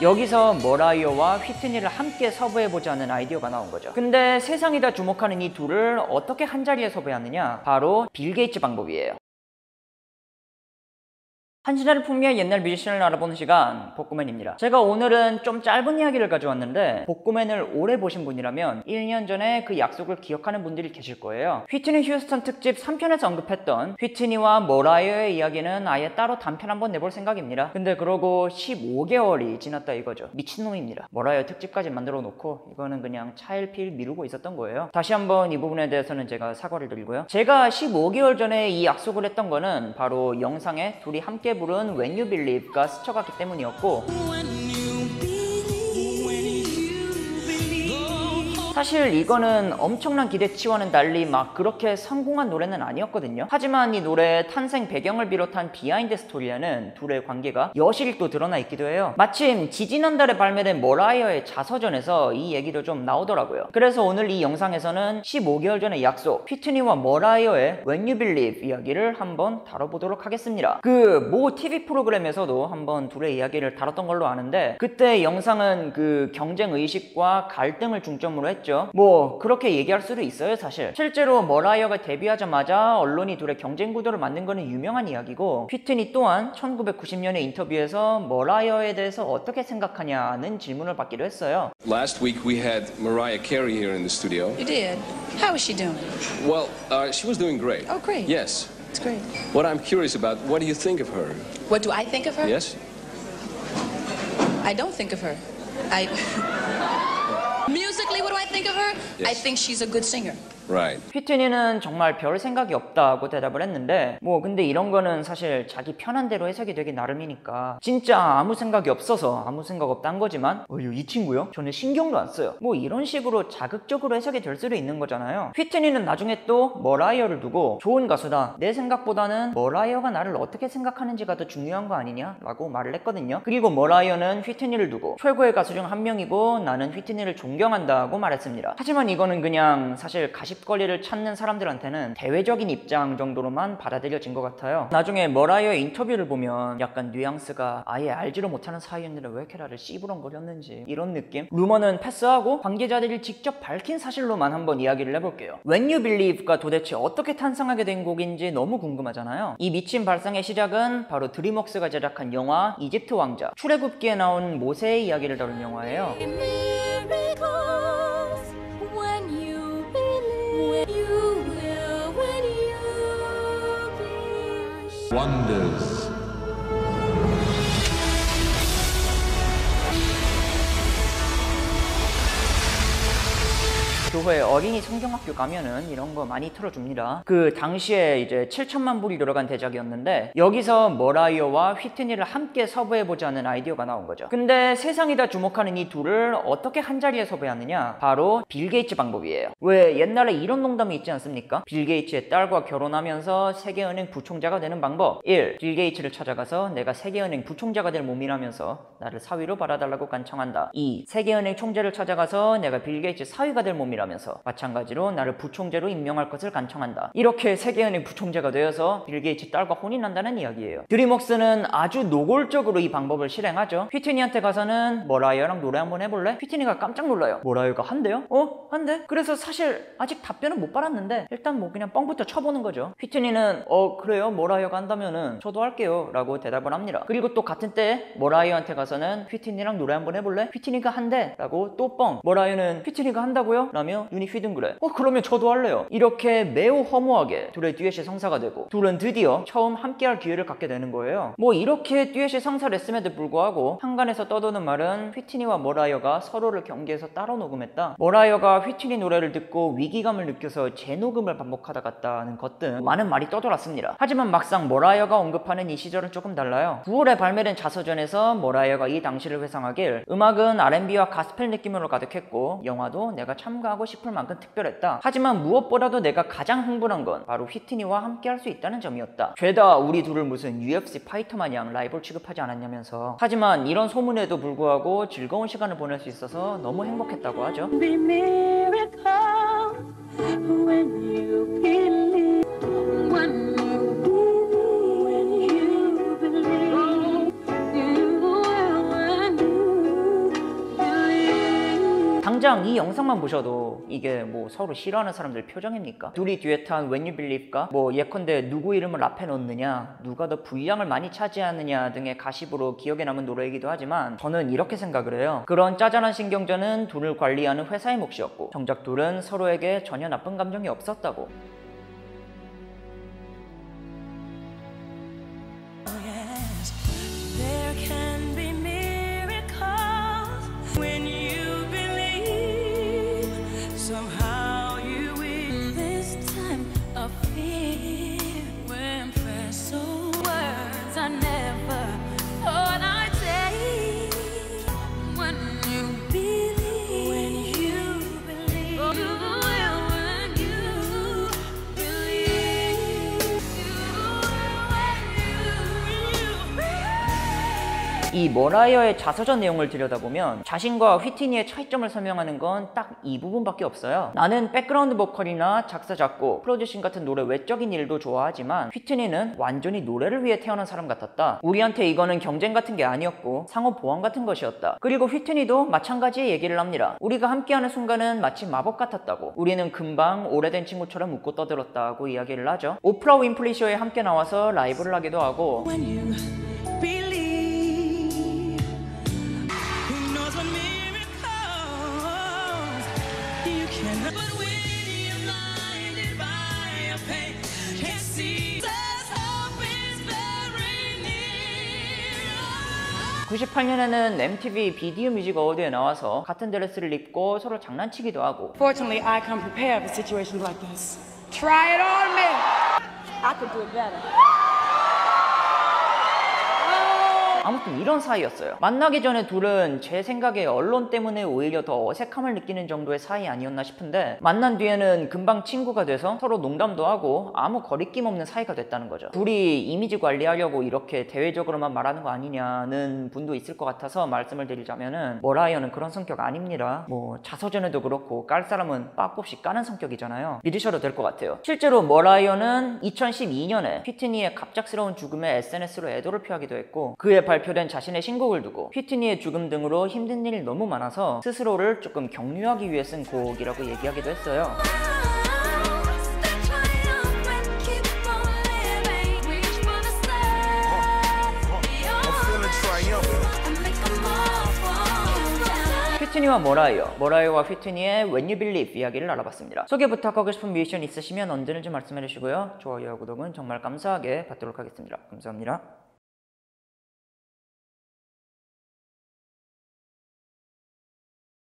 여기서 머라이어와 휘트니를 함께 섭외해보자는 아이디어가 나온 거죠. 근데 세상이 다 주목하는 이 둘을 어떻게 한자리에 섭외하느냐? 바로 빌 게이츠 방법이에요. 한 시대를 풍미한 옛날 뮤지션을 알아보는 시간, 복구맨입니다. 제가 오늘은 좀 짧은 이야기를 가져왔는데 복구맨을 오래 보신 분이라면 1년 전에 그 약속을 기억하는 분들이 계실 거예요. 휘트니 휴스턴 특집 3편에서 언급했던 휘트니와 머라이어의 이야기는 아예 따로 단편 한번 내볼 생각입니다. 근데 그러고 15개월이 지났다 이거죠. 미친놈입니다. 머라이어 특집까지 만들어 놓고 이거는 그냥 차일피일 미루고 있었던 거예요. 다시 한번 이 부분에 대해서는 제가 사과를 드리고요. 제가 15개월 전에 이 약속을 했던 거는 바로 영상에 둘이 함께 부른 When You Believe가 스쳐갔기 때문이었고, 사실 이거는 엄청난 기대치와는 달리 막 그렇게 성공한 노래는 아니었거든요. 하지만 이 노래의 탄생 배경을 비롯한 비하인드 스토리에는 둘의 관계가 여실히 또 드러나 있기도 해요. 마침 지지난달에 발매된 머라이어의 자서전에서 이 얘기도 좀 나오더라고요. 그래서 오늘 이 영상에서는 15개월 전의 약속, 휘트니와 머라이어의 When You Believe 이야기를 한번 다뤄보도록 하겠습니다. 그 모 TV 프로그램에서도 한번 둘의 이야기를 다뤘던 걸로 아는데, 그때 영상은 그 경쟁의식과 갈등을 중점으로 했죠. 뭐 그렇게 얘기할 수도 있어요. 사실 실제로 머라이어가 데뷔하자마자 언론이 둘의 경쟁 구도를 만든 거는 유명한 이야기고, 휘트니 또한 1990년의 인터뷰에서 머라이어에 대해서 어떻게 생각하냐는 질문을 받기도 했어요. Last week we had Mariah Carey here in the studio. You did? How is she doing? Well, she was doing great. Oh, great. Yes. It's great. What I'm curious about, what do you think of her? What do I think of her? Yes? I don't think of her. Musically, what do I think of her? Yes. I think she's a good singer. Right. 휘트니는 정말 별 생각이 없다고 대답을 했는데, 뭐 근데 이런 거는 사실 자기 편한 대로 해석이 되기 나름이니까 진짜 아무 생각이 없어서 아무 생각 없다는 거지만 이 친구요? 저는 신경도 안 써요. 뭐 이런 식으로 자극적으로 해석이 될 수도 있는 거잖아요. 휘트니는 나중에 또 머라이어를 두고 좋은 가수다, 내 생각보다는 머라이어가 나를 어떻게 생각하는지가 더 중요한 거 아니냐? 라고 말을 했거든요. 그리고 머라이어는 휘트니를 두고 최고의 가수 중 한 명이고 나는 휘트니를 존경한다고 말했습니다. 하지만 이거는 그냥 사실 거리를 찾는 사람들한테는 대외적인 입장 정도로만 받아들여진 것 같아요. 나중에 머라이어의 인터뷰를 보면 약간 뉘앙스가 아예 알지도 못하는 사이였는데 왜 이렇게 나를 씨부렁거렸는지 이런 느낌? 루머는 패스하고 관계자들이 직접 밝힌 사실로만 한번 이야기를 해볼게요. When You Believe가 도대체 어떻게 탄생하게 된 곡인지 너무 궁금하잖아요. 이 미친 발상의 시작은 바로 드림웍스가 제작한 영화 이집트 왕자, 출애굽기에 나온 모세의 이야기를 다룬 영화예요. Wonders. 교회 어린이 성경학교 가면은 이런 거 많이 틀어줍니다. 그 당시에 이제 7천만 불이 들어간 대작이었는데, 여기서 머라이어와 휘트니를 함께 섭외해보자는 아이디어가 나온 거죠. 근데 세상이 다 주목하는 이 둘을 어떻게 한자리에 섭외하느냐? 바로 빌 게이츠 방법이에요. 왜 옛날에 이런 농담이 있지 않습니까? 빌 게이츠의 딸과 결혼하면서 세계은행 부총재가 되는 방법 1. 빌 게이츠를 찾아가서 내가 세계은행 부총재가 될 몸이라면서 나를 사위로 바라달라고 간청한다. 2. 세계은행 총재를 찾아가서 내가 빌 게이츠 사위가 될 몸이라면서 마찬가지로 나를 부총재로 임명할 것을 간청한다. 이렇게 세계은행 부총재가 되어서 빌 게이츠 딸과 혼이 난다는 이야기예요. 드림웍스는 아주 노골적으로 이 방법을 실행하죠. 휘트니한테 가서는 머라이어랑 노래 한번 해볼래? 휘트니가 깜짝 놀라요. 머라이어가 한대요? 한대? 그래서 사실 아직 답변은 못 받았는데 일단 뭐 그냥 뻥부터 쳐보는 거죠. 휘트니는 그래요? 머라이어가 한다면은 저도 할게요 라고 대답을 합니다. 그리고 또 같은 때에 머라이어한테 가서는 휘트니랑 노래 한번 해볼래? 휘트니가 한대 라고 또 뻥. 머라이어는 휘트니가 한다고요? 라며 눈이 휘둥그래. 그러면 저도 할래요. 이렇게 매우 허무하게 둘의 듀엣이 성사가 되고 둘은 드디어 처음 함께할 기회를 갖게 되는 거예요. 뭐 이렇게 듀엣이 성사를 했음에도 불구하고 한간에서 떠도는 말은 휘트니와 머라이어가 서로를 경계해서 따로 녹음했다, 머라이어가 휘트니 노래를 듣고 위기감을 느껴서 재녹음을 반복하다 갔다는 것 등 많은 말이 떠돌았습니다. 하지만 막상 머라이어가 언급하는 이 시절은 조금 달라요. 9월에 발매된 자서전에서 머라이어가 이 당시를 회상하길 음악은 R&B와 가스펠 느낌으로 가득했고 영화도 내가 참가하고 싶을 만큼 특별했다. 하지만 무엇보다도 내가 가장 흥분한 건 바로 휘트니와 함께 할 수 있다는 점이었다. 죄다 우리 둘을 무슨 UFC 파이터 마냥 라이벌 취급하지 않았냐면서. 하지만 이런 소문에도 불구하고 즐거운 시간을 보낼 수 있어서 너무 행복했다고 하죠. 당장 이 영상만 보셔도 이게 뭐 서로 싫어하는 사람들 표정입니까? 둘이 듀엣한 When You Believe가 뭐 예컨대 누구 이름을 앞에 넣느냐, 누가 더 분량을 많이 차지하느냐 등의 가십으로 기억에 남은 노래이기도 하지만 저는 이렇게 생각을 해요. 그런 짜잘한 신경전은 둘을 관리하는 회사의 몫이었고 정작 둘은 서로에게 전혀 나쁜 감정이 없었다고. There can be miracles when you believe. Somehow you will. This time of fear, when pressed, so words I never thought I'd say. When you believe, when you believe, oh, you will. When you believe, you will. 이 머라이어의 자서전 내용을 들여다보면 자신과 휘트니의 차이점을 설명하는 건 딱 이 부분밖에 없어요. 나는 백그라운드 보컬이나 작사, 작곡, 프로듀싱 같은 노래 외적인 일도 좋아하지만 휘트니는 완전히 노래를 위해 태어난 사람 같았다. 우리한테 이거는 경쟁 같은 게 아니었고 상호 보완 같은 것이었다. 그리고 휘트니도 마찬가지의 얘기를 합니다. 우리가 함께하는 순간은 마치 마법 같았다고. 우리는 금방 오래된 친구처럼 웃고 떠들었다고 이야기를 하죠. 오프라 윈프리 쇼에 함께 나와서 라이브를 하기도 하고 When you believe, who knows what miracles you can. But when you're blinded by your pain, can't see. Says hope is very near. 98년에는 MTV 비디오 뮤직 어워드에 나와서 같은 드레스를 입고 서로 장난치기도 하고 Fortunately, I come prepared for situations like this. Try it on me. I could do it better. 아무튼 이런 사이였어요. 만나기 전에 둘은 제 생각에 언론 때문에 오히려 더 어색함을 느끼는 정도의 사이 아니었나 싶은데 만난 뒤에는 금방 친구가 돼서 서로 농담도 하고 아무 거리낌 없는 사이가 됐다는 거죠. 둘이 이미지 관리하려고 이렇게 대외적으로만 말하는 거 아니냐는 분도 있을 것 같아서 말씀을 드리자면은 머라이어는 그런 성격 아닙니다. 뭐 자서전에도 그렇고 깔 사람은 빠꾸 없이 까는 성격이잖아요. 믿으셔도 될 것 같아요. 실제로 머라이어는 2012년에 휘트니의 갑작스러운 죽음에 SNS로 애도를 표하기도 했고 그에 발표된 자신의 신곡을 두고 휘트니의 죽음 등으로 힘든 일이 너무 많아서 스스로를 조금 격려하기 위해 쓴 곡이라고 얘기하기도 했어요. 휘트니와 머라이어와 휘트니의 When You Believe 이야기를 알아봤습니다. 소개 부탁하고 싶은 뮤지션 있으시면 언제든지 말씀해 주시고요. 좋아요와 구독은 정말 감사하게 받도록 하겠습니다. 감사합니다.